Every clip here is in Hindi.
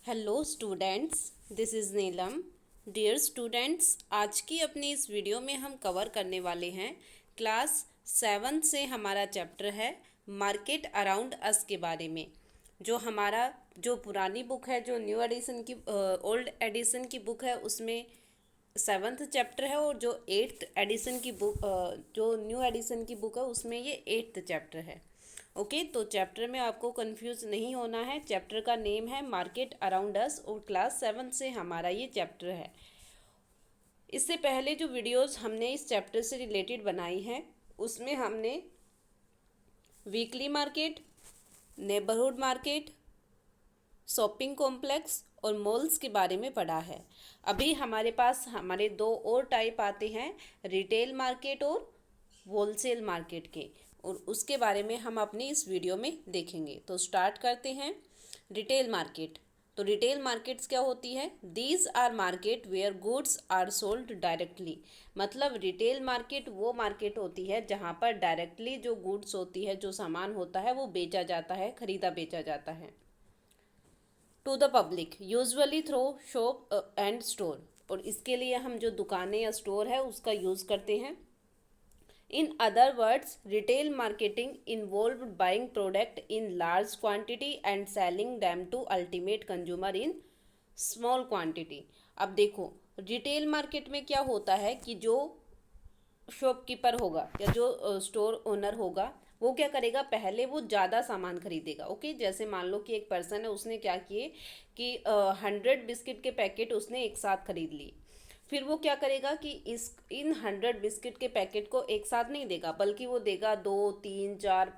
Hello students, this is Neelam. Dear students, आज की अपनी इस वीडियो में हम कवर करने वाले हैं क्लास 7 से हमारा चैप्टर है मार्केट अराउंड अस के बारे में। जो हमारा जो पुरानी बुक है, जो न्यू एडिशन की ओल्ड एडिशन की बुक है, उसमें 7th चैप्टर है, और जो 8th एडिशन की बुक जो न्यू एडिशन की बुक है उसमें ये 8th चैप्टर है। ओके, तो चैप्टर में आपको कंफ्यूज नहीं होना है। चैप्टर का नेम है मार्केट अराउंड अस और क्लास 7 से हमारा ये चैप्टर है। इससे पहले जो वीडियोस हमने इस चैप्टर से रिलेटेड बनाई हैं उसमें हमने weekly market, neighbourhood market, shopping complex और मॉल्स के बारे में पढ़ा है। अभी हमारे पास हमारे दो और टाइप आते हैं, रिटेल मार्केट और होलसेल मार्केट के, और उसके बारे में हम अपनी इस वीडियो में देखेंगे। तो स्टार्ट करते हैं। Retail market. तो रिटेल मार्केट्स क्या होती है? These are market where goods are sold directly. मतलब रिटेल मार्केट वो मार्केट होती है जहाँ पर डायरेक्टली जो गुड्स होती है, जो सामान होता है, वो बेचा जाता है, खरीदा बेचा जाता है। To the public usually through shop and store. और इसके लिए हम जो दुकानें या स्टोर है उसका यूज़ करते हैं। In other words, retail marketing involved buying product in large quantity and selling them to ultimate consumer in small quantity. अब देखो, रिटेल मार्केट में क्या होता है कि जो शॉपकीपर होगा या जो स्टोर ओनर होगा, वो क्या करेगा, पहले वो ज़्यादा सामान खरीदेगा। ओके, जैसे मान लो कि एक पर्सन है, उसने क्या किए कि 100 बिस्किट के पैकेट उसने एक साथ खरीद लिए। फिर वो क्या करेगा कि इन 100 बिस्किट के पैकेट को एक साथ नहीं देगा, बल्कि वो देगा 2 3 4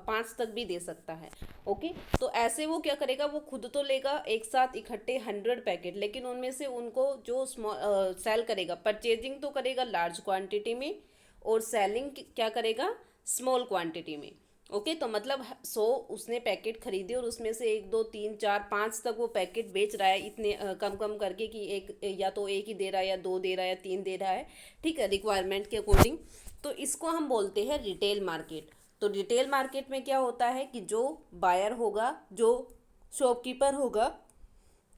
5 तक भी दे सकता है। ओके, तो ऐसे वो क्या करेगा, वो खुद तो लेगा एक साथ इकट्ठे 100 पैकेट, लेकिन उनमें से उनको जो सेल करेगा, परचेजिंग तो करेगा लार्ज क्वांटिटी में, और सेलिंग क्या करेगा, स्मॉल क्वांटिटी में। ओके, तो मतलब 100 उसने पैकेट खरीदे और उसमें से 1 2 3 4 5 तक वो पैकेट बेच रहा है, इतने कम कम करके कि एक या तो एक ही दे रहा है, या दो दे रहा है, या तीन दे रहा है। ठीक है, रिक्वायरमेंट के अकॉर्डिंग। तो इसको हम बोलते हैं रिटेल मार्केट। तो रिटेल मार्केट में क्या होता है कि जो बायर होगा, जो शॉपकीपर होगा,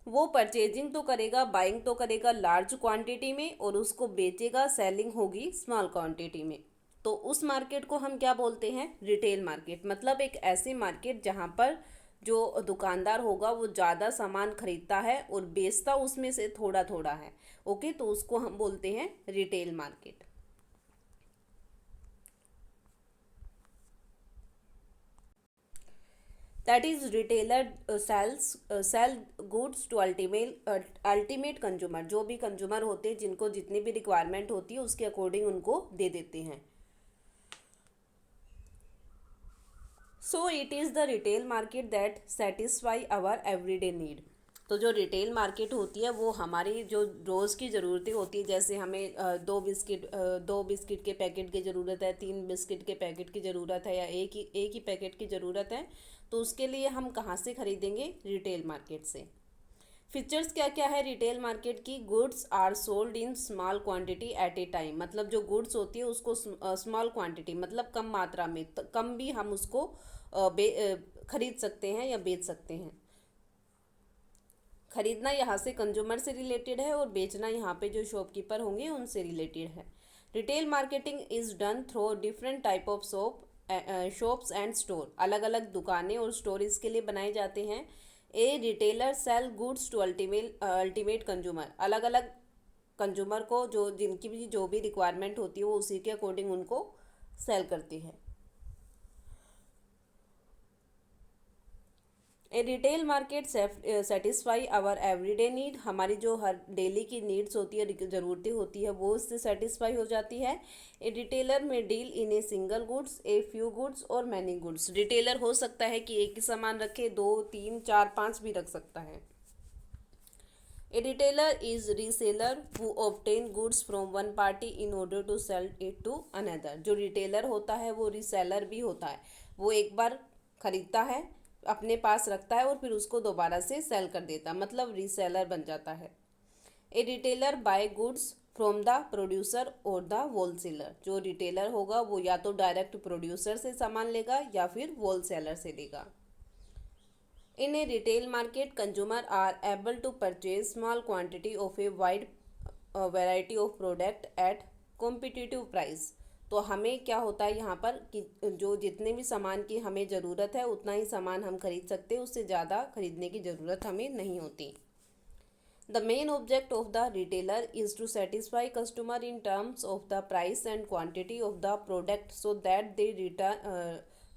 वो परचेजिंग तो करेगा, बाइंग तो करेगा लार्ज क्वांटिटी में, और उसको बेचेगा, सेलिंग होगी स्मॉल क्वांटिटी में। तो उस मार्केट को हम क्या बोलते हैं? Retail market. मतलब एक ऐसी मार्केट जहाँ पर जो दुकानदार होगा वो ज़्यादा सामान खरीदता है और बेचता उसमें से थोड़ा थोड़ा है। ओके, तो उसको हम बोलते हैं retail market. That is, retailer sell goods to ultimate consumer। जो भी कंज्यूमर होते हैं, जिनको जितनी भी रिक्वायरमेंट होती है उसके अकॉर्डिंग उनको दे देते हैं। So it is the retail market that satisfy our everyday need. तो जो रिटेल मार्केट होती है वो हमारी जो रोज़ की ज़रूरतें होती है, जैसे हमें दो बिस्किट के पैकेट की ज़रूरत है, 3 बिस्किट के पैकेट की ज़रूरत है, या एक ही पैकेट की ज़रूरत है, तो उसके लिए हम कहाँ से खरीदेंगे? रिटेल मार्केट से। फीचर्स क्या क्या है रिटेल मार्केट की? Goods are sold in small quantity at a time. मतलब जो गुड्स होती है उसको स्मॉल क्वांटिटी, मतलब कम मात्रा में, कम भी हम उसको खरीद सकते हैं या बेच सकते हैं। खरीदना यहाँ से कंज्यूमर से रिलेटेड है, और बेचना यहाँ पे जो शॉपकीपर होंगे उनसे रिलेटेड है। Retail marketing is done through different type of shops and store. अलग अलग दुकानें और स्टोर इसके लिए बनाए जाते हैं। A retailer sell goods to ultimate consumer. अलग अलग कंज्यूमर को जो जिनकी भी जो भी रिक्वायरमेंट होती है वो उसी के अकॉर्डिंग उनको सेल करती है। A retail market satisfy our everyday need. हमारी जो हर डेली की नीड्स होती है, ज़रूरतें होती है, वो इससे सेटिस्फाई हो जाती है। ए रिटेलर में deal in a single goods, a few goods और मैनी गुड्स। रिटेलर हो सकता है कि एक ही सामान रखे, 2 3 4 5 भी रख सकता है। A retailer is reseller who obtain goods from one party in order to sell it to another। जो retailer होता है वो reseller भी होता है। वो एक बार खरीदता है, अपने पास रखता है, और फिर उसको दोबारा से सेल कर देता, मतलब reseller बन जाता है। A retailer buy goods from the producer और द होलसेलर। जो रिटेलर होगा वो या तो डायरेक्ट प्रोड्यूसर से सामान लेगा या फिर होलसेलर से लेगा। In a retail market, consumers are able to purchase small quantity of a wide variety of product at competitive price. तो हमें क्या होता है यहाँ पर कि जो जितने भी सामान की हमें ज़रूरत है उतना ही सामान हम खरीद सकते हैं, उससे ज़्यादा खरीदने की ज़रूरत हमें नहीं होती. The main object of the retailer is to satisfy customer in terms of the price and quantity of the product so that they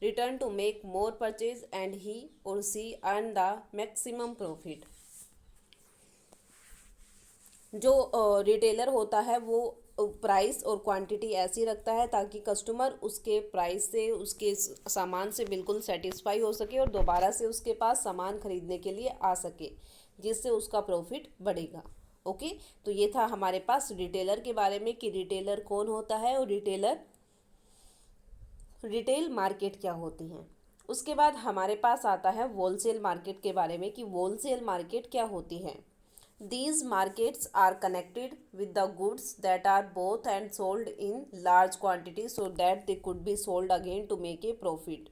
return to make more purchase and he or she earn the maximum profit. जो रिटेलर होता है वो प्राइस और क्वांटिटी ऐसी रखता है ताकि कस्टमर उसके प्राइस से उसके सामान से बिल्कुल सेटिस्फाई हो सके और दोबारा से उसके पास सामान खरीदने के लिए आ सके, जिससे उसका प्रॉफिट बढ़ेगा. ओके, तो ये था हमारे पास रिटेलर के बारे में कि रिटेलर कौन होता है और रिटेल मार्केट क्या होती हैं. उसके बाद हमारे पास आता है होलसेल मार्केट के बारे में कि होलसेल मार्केट क्या होती है. These markets are connected with the goods that are bought and sold in large quantities so that they could be sold again to make a profit.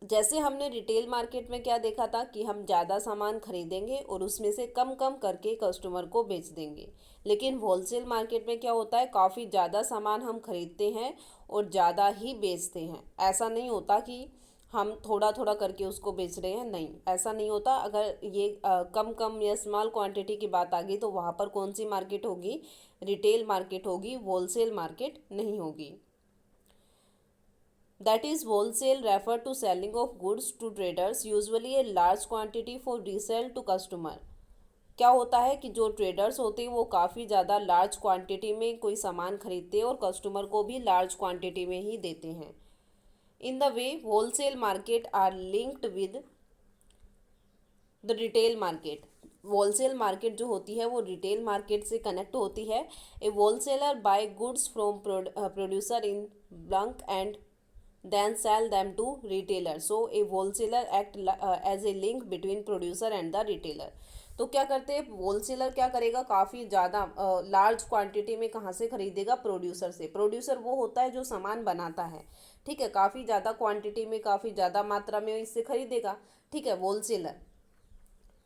जैसे हमने रिटेल मार्केट में क्या देखा था कि हम ज़्यादा सामान खरीदेंगे और उसमें से कम कम करके कस्टमर को बेच देंगे, लेकिन होलसेल मार्केट में क्या होता है, काफ़ी ज़्यादा सामान हम खरीदते हैं और ज़्यादा ही बेचते हैं. ऐसा नहीं होता कि हम थोड़ा थोड़ा करके उसको बेच रहे हैं, नहीं, ऐसा नहीं होता. अगर ये कम कम या स्मॉल क्वांटिटी की बात आ गई तो वहाँ पर कौन सी मार्केट होगी, रिटेल मार्केट होगी, होलसेल मार्केट नहीं होगी. That is, wholesale refer to selling of goods to traders, usually a large quantity for resale to customer. क्या होता है कि जो ट्रेडर्स होते हैं वो काफ़ी ज़्यादा लार्ज क्वांटिटी में कोई सामान खरीदते हैं और कस्टमर को भी लार्ज क्वांटिटी में ही देते हैं. In the way wholesale market are linked with the retail market. Wholesale market जो होती है वो रिटेल मार्केट से कनेक्ट होती है. A wholesaler buy goods from producer in bulk and then sell them to retailer. So a wholesaler act as a link between producer and the retailer. तो क्या करते हैं होलसेलर, क्या करेगा, काफ़ी ज़्यादा लार्ज क्वांटिटी में कहाँ से खरीदेगा, प्रोड्यूसर से. प्रोड्यूसर वो होता है जो सामान बनाता है, ठीक है, काफ़ी ज़्यादा क्वांटिटी में, काफ़ी ज़्यादा मात्रा में इससे खरीदेगा, ठीक है, होलसेलर.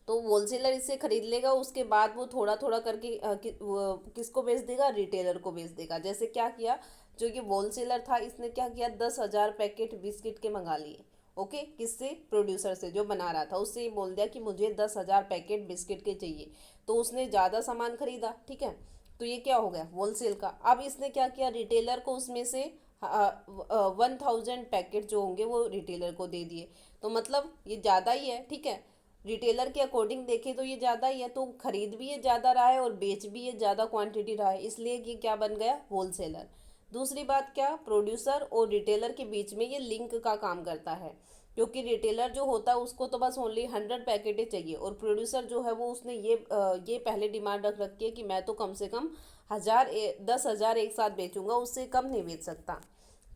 तो होलसेलर इससे खरीद लेगा, उसके बाद वो थोड़ा थोड़ा करके किसको बेच देगा, रिटेलर को बेच देगा. जैसे क्या किया, जो ये होलसेलर था इसने क्या किया, 10,000 पैकेट बिस्किट के मंगा लिए. ओके, किससे, प्रोड्यूसर से जो बना रहा था, उससे ये बोल दिया कि मुझे 10,000 पैकेट बिस्किट के चाहिए. तो उसने ज़्यादा सामान खरीदा, ठीक है, तो ये क्या हो गया, होलसेल का. अब इसने क्या किया, रिटेलर को उसमें से 1,000 पैकेट जो होंगे वो रिटेलर को दे दिए. तो मतलब ये ज़्यादा ही है, ठीक है, रिटेलर के अकॉर्डिंग देखें तो ये ज़्यादा ही है, तो खरीद भी ये ज़्यादा रहा है और बेच भी ये ज़्यादा क्वांटिटी रहा है, इसलिए ये क्या बन गया, होलसेलर. दूसरी बात क्या, प्रोड्यूसर और रिटेलर के बीच में ये लिंक का काम करता है, क्योंकि रिटेलर जो होता है उसको तो बस ओनली 100 पैकेटें चाहिए और प्रोड्यूसर जो है वो उसने ये पहले डिमांड रख रखी है कि मैं तो कम से कम 10,000 एक साथ बेचूंगा, उससे कम नहीं बेच सकता,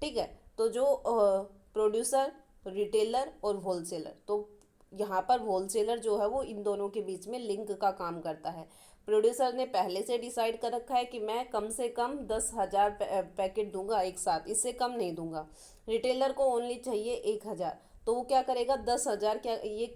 ठीक है. तो जो प्रोड्यूसर, रिटेलर और होलसेलर, तो यहाँ पर होलसेलर जो है वो इन दोनों के बीच में लिंक का काम करता है. प्रोड्यूसर ने पहले से डिसाइड कर रखा है कि मैं कम से कम 10,000 पैकेट दूंगा एक साथ, इससे कम नहीं दूंगा. रिटेलर को ओनली चाहिए 1,000, तो वो क्या करेगा, 10,000, क्या ये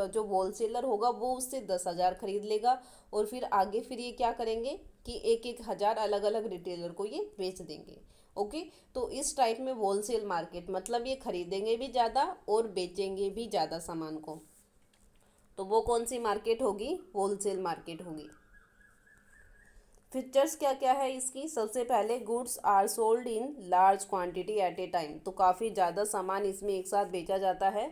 जो होलसेलर होगा वो उससे 10,000 खरीद लेगा और फिर आगे फिर ये क्या करेंगे कि 1,000 अलग अलग रिटेलर को ये बेच देंगे. ओके, तो इस टाइप में होलसेल मार्केट मतलब ये खरीदेंगे भी ज़्यादा और बेचेंगे भी ज़्यादा सामान को. तो वो कौन सी मार्केट होगी, होलसेल मार्केट होगी. फीचर्स क्या क्या है इसकी, सबसे पहले goods are sold in large quantity at a time, तो काफ़ी ज़्यादा सामान इसमें एक साथ बेचा जाता है.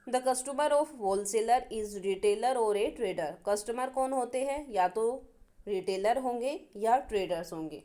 The customer of wholesaler is retailer और ए ट्रेडर. कस्टमर कौन होते हैं, या तो रिटेलर होंगे या ट्रेडर्स होंगे.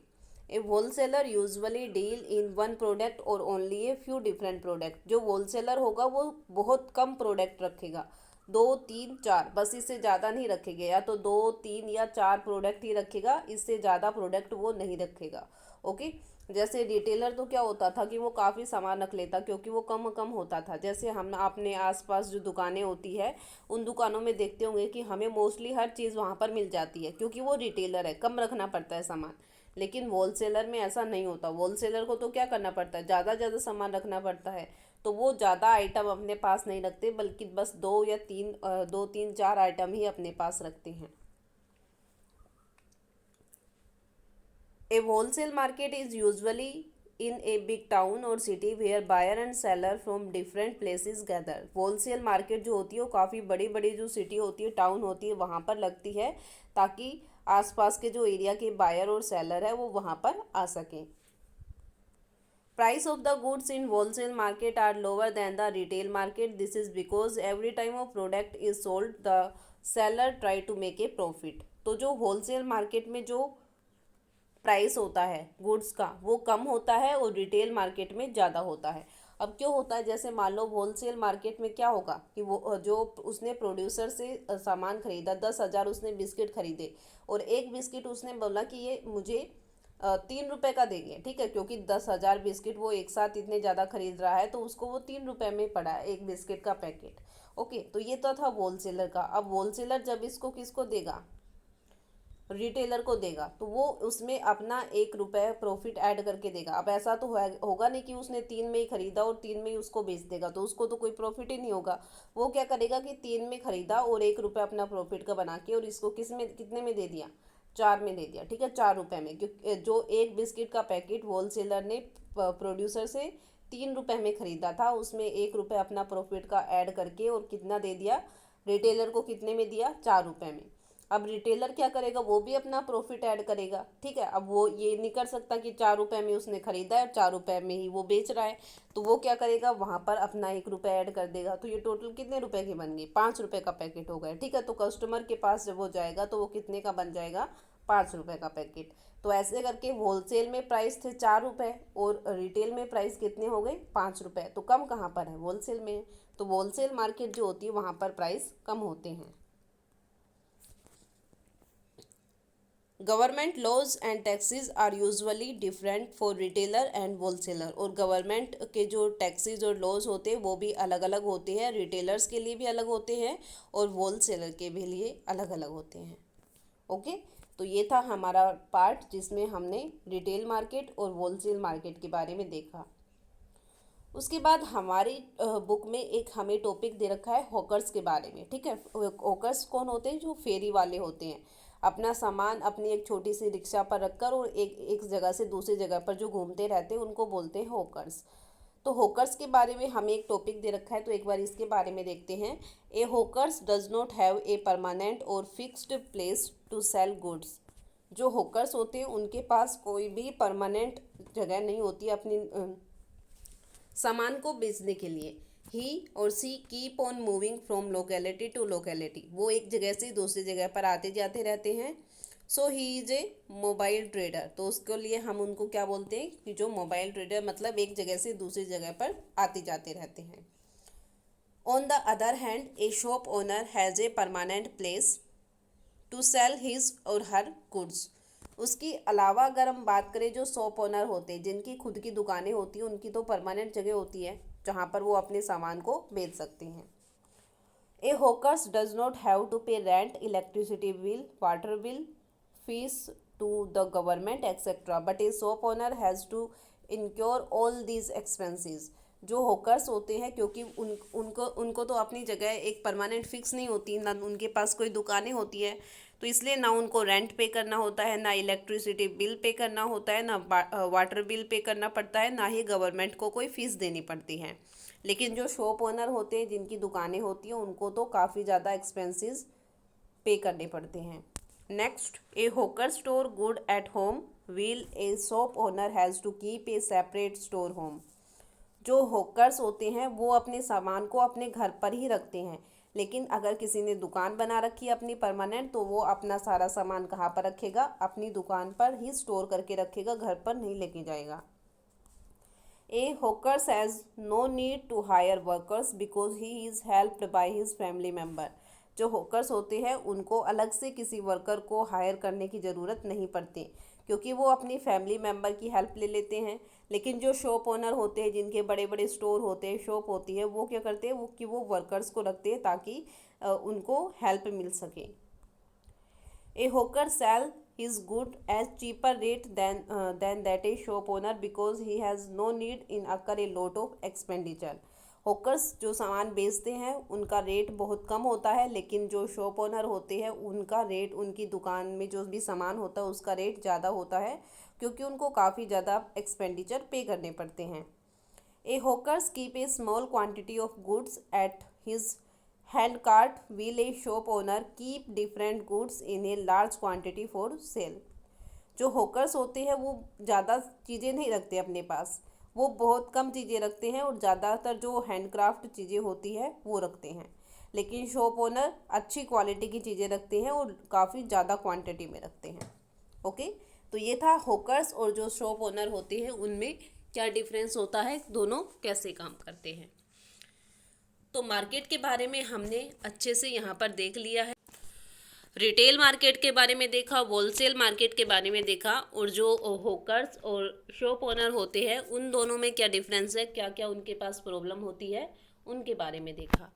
A wholesaler usually deal in one product or only a few different product. जो होलसेलर होगा वो बहुत कम प्रोडक्ट रखेगा, 2, 3, 4, बस इससे ज़्यादा नहीं रखेगा, या तो 2, 3 या 4 प्रोडक्ट ही रखेगा, इससे ज़्यादा प्रोडक्ट वो नहीं रखेगा. ओके, जैसे रिटेलर तो क्या होता था कि वो काफ़ी सामान रख लेता क्योंकि वो कम कम होता था. जैसे हम अपने आसपास जो दुकानें होती है उन दुकानों में देखते होंगे कि हमें मोस्टली हर चीज़ वहाँ पर मिल जाती है क्योंकि वो रिटेलर है, कम रखना पड़ता है सामान. लेकिन होलसेलर में ऐसा नहीं होता, होलसेलर को तो क्या करना पड़ता है, ज़्यादा सामान रखना पड़ता है. तो वो ज़्यादा आइटम अपने पास नहीं रखते, बल्कि बस दो तीन चार आइटम ही अपने पास रखते हैं। A wholesale market is usually in a big town or city where buyer and seller from different places gather. wholesale market जो होती है वो काफ़ी बड़ी बड़ी जो सिटी होती है, टाउन होती है, वहाँ पर लगती है, ताकि आसपास के जो एरिया के बायर और सेलर है वो वहाँ पर आ सकें। Price of the goods in wholesale market are lower than the retail market. This is because every time a product is sold, the seller try to make a profit. तो जो wholesale market में जो प्राइस होता है गुड्स का वो कम होता है और रिटेल मार्केट में ज़्यादा होता है। अब क्यों होता है, जैसे मान लो होलसेल मार्केट में क्या होगा कि वो जो उसने प्रोड्यूसर से सामान खरीदा, 10,000 उसने बिस्किट खरीदे और एक बिस्किट उसने बोला कि ये मुझे 3 रुपए का देंगे, ठीक है, क्योंकि 10,000 बिस्किट वो एक साथ इतने ज़्यादा खरीद रहा है तो उसको वो 3 रुपए में पड़ा है एक बिस्किट का पैकेट। ओके, तो ये तो था होलसेलर का। अब होलसेलर जब इसको किसको देगा, रिटेलर को देगा, तो वो उसमें अपना 1 रुपये प्रॉफिट ऐड करके देगा। अब ऐसा तो होगा नहीं कि उसने 3 में ही खरीदा और 3 में ही उसको बेच देगा, तो उसको तो कोई प्रॉफिट ही नहीं होगा। वो क्या करेगा कि 3 में खरीदा और 1 रुपये अपना प्रॉफिट का बना के और इसको कितने में दे दिया, 4 में दे दिया, ठीक है, 4 रुपये में, क्योंकि जो एक बिस्किट का पैकेट होलसेलर ने प्रोड्यूसर से 3 रुपये में खरीदा था, उसमें 1 रुपये अपना प्रॉफिट का ऐड करके और कितना दे दिया, रिटेलर को कितने में दिया, 4 रुपये में। अब रिटेलर क्या करेगा, वो भी अपना प्रॉफिट ऐड करेगा, ठीक है। अब वो ये नहीं कर सकता कि 4 रुपये में उसने खरीदा है और 4 रुपये में ही वो बेच रहा है, तो वो क्या करेगा, वहाँ पर अपना 1 रुपये ऐड कर देगा। तो ये टोटल कितने रुपए की बन गई, 5 रुपये का पैकेट हो गया, ठीक है। तो कस्टमर के पास जब वो जाएगा तो वो कितने का बन जाएगा, 5 रुपये का पैकेट। तो ऐसे करके होलसेल में प्राइस थे 4 रुपये और रिटेल में प्राइस कितने हो गए, 5 रुपये। तो कम कहाँ पर है, होलसेल में। तो होलसेल मार्केट जो होती है वहाँ पर प्राइस कम होते हैं। Government laws and taxes are usually different for retailer and wholesaler. और गवर्नमेंट के जो टैक्सेस और लॉज होते हैं वो भी अलग अलग होते हैं, रिटेलर्स के लिए भी अलग होते हैं और होलसेलर के भी लिए अलग अलग होते हैं। ओके, तो ये था हमारा पार्ट जिसमें हमने रिटेल मार्केट और होलसेल मार्केट के बारे में देखा। उसके बाद हमारी बुक में एक हमें टॉपिक दे रखा है हॉकर्स के बारे में, ठीक है। हॉकर्स कौन होते हैं, जो फेरी वाले होते हैं, अपना सामान अपनी एक छोटी सी रिक्शा पर रखकर और एक जगह से दूसरी जगह पर जो घूमते रहते हैं उनको बोलते हैं हॉकर्स। तो हॉकर्स के बारे में हमें एक टॉपिक दे रखा है, तो एक बार इसके बारे में देखते हैं। A hawkers does not have a permanent or fixed place to sell goods. जो हॉकर्स होते हैं उनके पास कोई भी परमानेंट जगह नहीं होती अपनी सामान को बेचने के लिए। He or she keep on moving from locality to locality. वो एक जगह से दूसरी जगह पर आते जाते रहते हैं। So he is a mobile trader. तो उसके लिए हम उनको क्या बोलते हैं कि जो मोबाइल ट्रेडर, मतलब एक जगह से दूसरी जगह पर आते जाते रहते हैं। On the other hand a shop owner has a permanent place to sell his or her goods. उसके अलावा अगर हम बात करें, जो शॉप ओनर होते हैं जिनकी खुद की दुकानें होती हैं, उनकी तो परमानेंट जगह होती है जहाँ पर वो अपने सामान को बेच सकते हैं। A hawkers does not have to pay rent, electricity bill, water bill, fees to the government etcetera, but a shop owner has to incur all these expenses. जो हॉकर्स होते हैं, क्योंकि उनको तो अपनी जगह एक परमानेंट फिक्स नहीं होती, ना उनके पास कोई दुकानें होती है, तो इसलिए ना उनको रेंट पे करना होता है, ना इलेक्ट्रिसिटी बिल पे करना होता है, ना वाटर बिल पे करना पड़ता है, ना ही गवर्नमेंट को कोई फ़ीस देनी पड़ती है। लेकिन जो शॉप ओनर होते हैं जिनकी दुकानें होती हैं उनको तो काफ़ी ज़्यादा एक्सपेंसेस पे करने पड़ते हैं। Next, a hawker store good at home while a shop owner has to keep a separate store home. जो हॉकर्स होते हैं वो अपने सामान को अपने घर पर ही रखते हैं, लेकिन अगर किसी ने दुकान बना रखी है अपनी परमानेंट, तो वो अपना सारा सामान कहाँ पर रखेगा, अपनी दुकान पर ही स्टोर करके रखेगा, घर पर नहीं लेके जाएगा। A hawkers has no need to hire workers because he is helped by his family member. जो हॉकर्स होते हैं उनको अलग से किसी वर्कर को हायर करने की ज़रूरत नहीं पड़ती, क्योंकि वो अपनी फैमिली मेम्बर की हेल्प ले लेते हैं। लेकिन जो शॉप ओनर होते हैं जिनके बड़े बड़े स्टोर होते हैं, शॉप होती है, वो क्या करते हैं, वो वर्कर्स को रखते हैं ताकि उनको हेल्प मिल सके। A hawker sell his good at cheaper rate than that a shop owner because he has no need in incur a lot of expenditure। Hawkers जो सामान बेचते हैं उनका रेट बहुत कम होता है, लेकिन जो शॉप ओनर होते हैं उनका रेट, उनकी दुकान में जो भी सामान होता है उसका रेट ज़्यादा होता है, क्योंकि उनको काफ़ी ज़्यादा एक्सपेंडिचर पे करने पड़ते हैं। A hawkers keep a small quantity of goods at his hand cart will a shop owner keep different goods in a large quantity for sale. जो हॉकर्स होते हैं वो ज़्यादा चीज़ें नहीं रखते अपने पास, वो बहुत कम चीज़ें रखते हैं और ज़्यादातर जो हैंडक्राफ्ट चीज़ें होती है वो रखते हैं। लेकिन शॉप ओनर अच्छी क्वालिटी की चीज़ें रखते हैं और काफ़ी ज़्यादा क्वांटिटी में रखते हैं। ओके, तो ये था हॉकर्स और जो शॉप ओनर होते हैं उनमें क्या डिफरेंस होता है, दोनों कैसे काम करते हैं। तो मार्केट के बारे में हमने अच्छे से यहाँ पर देख लिया है। रिटेल मार्केट के बारे में देखा, होलसेल मार्केट के बारे में देखा, और जो हॉकर्स और शॉप ओनर होते हैं उन दोनों में क्या डिफरेंस है, क्या क्या उनके पास प्रॉब्लम होती है, उनके बारे में देखा।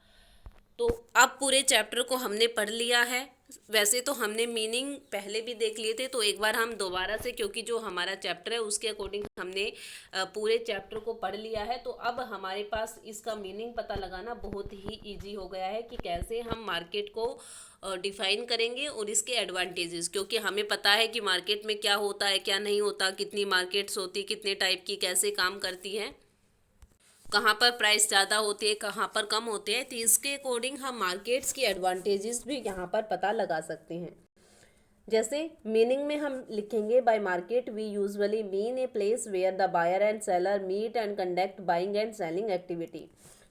तो अब पूरे चैप्टर को हमने पढ़ लिया है। वैसे तो हमने मीनिंग पहले भी देख लिए थे, तो एक बार हम दोबारा से, क्योंकि जो हमारा चैप्टर है उसके अकॉर्डिंग हमने पूरे चैप्टर को पढ़ लिया है, तो अब हमारे पास इसका मीनिंग पता लगाना बहुत ही इजी हो गया है कि कैसे हम मार्केट को डिफाइन करेंगे और इसके एडवांटेजेस, क्योंकि हमें पता है कि मार्केट में क्या होता है क्या नहीं होता, कितनी मार्केट्स होती, कितने टाइप की, कैसे काम करती है, कहाँ पर प्राइस ज़्यादा होती है, कहाँ पर कम होते हैं। तो इसके अकॉर्डिंग हम मार्केट्स की एडवांटेजेस भी यहाँ पर पता लगा सकते हैं। जैसे मीनिंग में हम लिखेंगे, by market we usually mean a place where the buyer and seller meet and conduct buying and selling activity.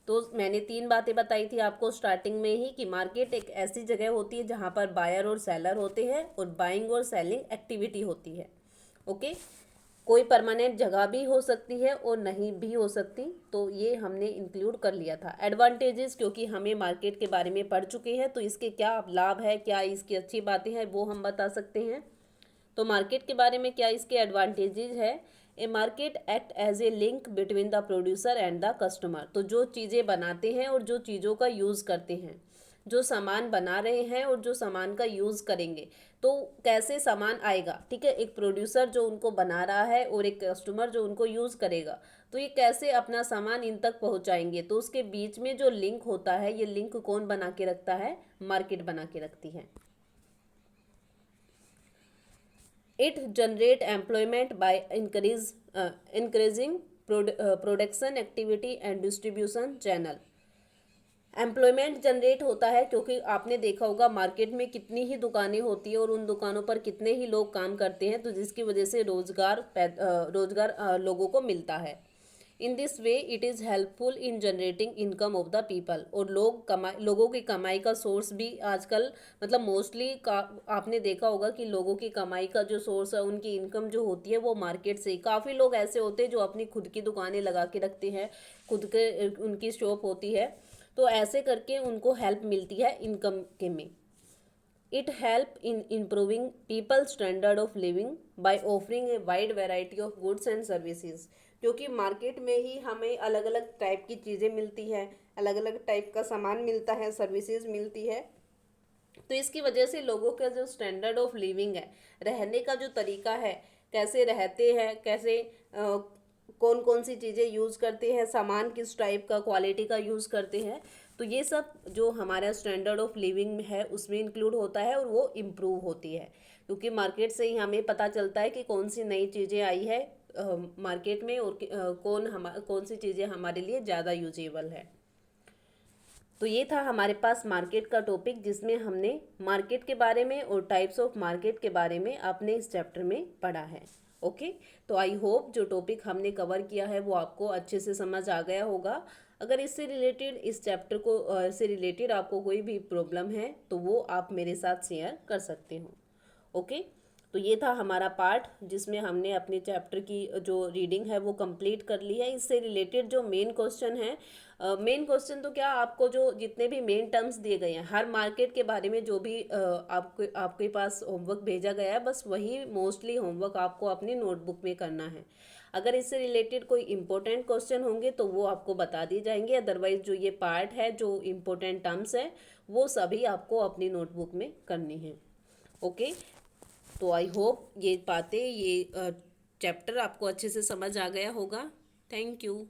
तो मैंने 3 बातें बताई थी आपको स्टार्टिंग में ही कि मार्केट एक ऐसी जगह होती है जहाँ पर बायर और सेलर होते हैं और बाइंग और सेलिंग एक्टिविटी होती है। ओके, कोई परमानेंट जगह भी हो सकती है और नहीं भी हो सकती, तो ये हमने इंक्लूड कर लिया था। एडवांटेजेस, क्योंकि हमें मार्केट के बारे में पढ़ चुके हैं तो इसके क्या लाभ है, क्या इसकी अच्छी बातें हैं, वो हम बता सकते हैं। तो मार्केट के बारे में क्या इसके एडवांटेजेस है। A market act as a link between the producer and the customer. तो जो चीज़ें बनाते हैं और जो चीज़ों का यूज़ करते हैं, जो सामान बना रहे हैं और जो सामान का यूज़ करेंगे, तो कैसे सामान आएगा, ठीक है। एक प्रोड्यूसर जो उनको बना रहा है और एक कस्टमर जो उनको यूज़ करेगा, तो ये कैसे अपना सामान इन तक पहुंचाएंगे, तो उसके बीच में जो लिंक होता है, ये लिंक कौन बना के रखता है, मार्केट बना के रखती है। It generate employment by increasing production activity and distribution channel. Employment generate होता है, क्योंकि आपने देखा होगा मार्केट में कितनी ही दुकानें होती है और उन दुकानों पर कितने ही लोग काम करते हैं, तो जिसकी वजह से रोजगार लोगों को मिलता है। In this way it is helpful in generating income of the people. और लोगों की कमाई का सोर्स भी आजकल, मतलब मोस्टली का आपने देखा होगा कि लोगों की कमाई का जो सोर्स है, उनकी इनकम जो होती है वो मार्केट से ही। काफ़ी लोग ऐसे होते हैं जो अपनी खुद की दुकानें लगा के रखते हैं, खुद के उनकी शॉप होती है, तो ऐसे करके उनको हेल्प मिलती है इनकम के में। It help in improving people standard of living by offering a wide variety of goods and services. क्योंकि मार्केट में ही हमें अलग अलग टाइप की चीज़ें मिलती हैं, अलग अलग टाइप का सामान मिलता है, सर्विसेज मिलती है, तो इसकी वजह से लोगों का जो स्टैंडर्ड ऑफ लिविंग है, रहने का जो तरीका है, कैसे रहते हैं, कैसे कौन कौन सी चीज़ें यूज़ करते हैं, सामान किस टाइप का, क्वालिटी का यूज़ करते हैं, तो ये सब जो हमारा स्टैंडर्ड ऑफ लिविंग है उसमें इंक्लूड होता है और वो इम्प्रूव होती है। क्योंकि मार्केट से ही हमें पता चलता है कि कौन सी नई चीज़ें आई है मार्केट में, और कौन सी चीज़ें हमारे लिए ज़्यादा यूजेबल है। तो ये था हमारे पास मार्केट का टॉपिक, जिसमें हमने मार्केट के बारे में और टाइप्स ऑफ मार्केट के बारे में आपने इस चैप्टर में पढ़ा है। ओके, तो आई होप जो टॉपिक हमने कवर किया है वो आपको अच्छे से समझ आ गया होगा। अगर इससे रिलेटेड, इस चैप्टर को से रिलेटेड आपको कोई भी प्रॉब्लम है तो वो आप मेरे साथ शेयर कर सकते हो। ओके, तो ये था हमारा पार्ट जिसमें हमने अपने चैप्टर की जो रीडिंग है वो कंप्लीट कर ली है। इससे रिलेटेड जो मेन क्वेश्चन है, मेन क्वेश्चन तो क्या, आपको जो जितने भी मेन टर्म्स दिए गए हैं, हर मार्केट के बारे में जो भी आपके पास होमवर्क भेजा गया है, बस वही मोस्टली होमवर्क आपको अपनी नोटबुक में करना है। अगर इससे रिलेटेड कोई इंपॉर्टेंट क्वेश्चन होंगे तो वो आपको बता दिए जाएंगे, अदरवाइज जो ये पार्ट है, जो इम्पोर्टेंट टर्म्स है, वो सभी आपको अपनी नोटबुक में करनी है। ओके, तो आई होप ये चैप्टर आपको अच्छे से समझ आ गया होगा। Thank you.